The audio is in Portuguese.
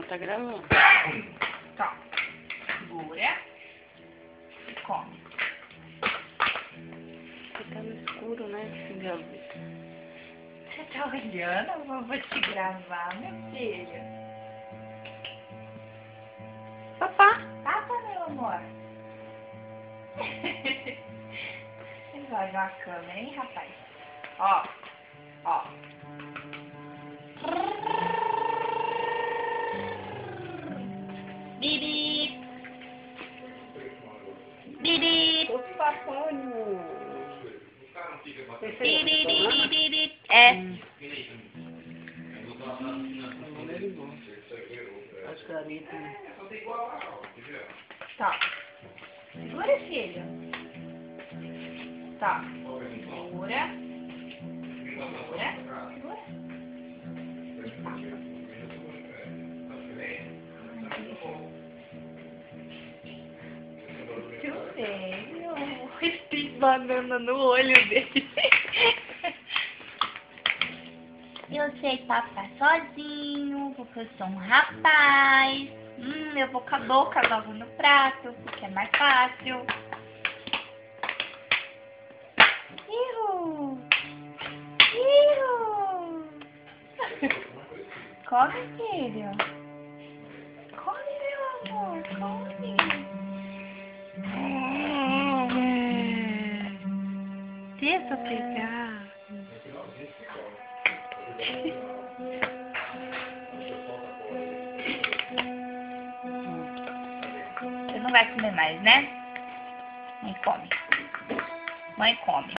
tá gravando. Tá. Segura. E come. Fica no escuro, né? Filha? Você tá olhando? Eu vou te gravar, meu filho. Papá. Tapa, meu amor. Você vai na câmera, hein, rapaz? Ó. Ó. Bibi. Bibi. Tô papando. Bibi. É. As caretas. Tá. Segura, filho. Tá. Segura. Segura. Segura. Que feio. Tem banana no olho dele. Eu sei papar sozinho, porque eu sou um rapaz. Eu vou com a boca logo no prato, porque é mais fácil. Ihu! Ihu! Come, filho. Come, meu amor, come. Deixa eu pegar. Você não vai comer mais, né? Mãe come. Mãe come.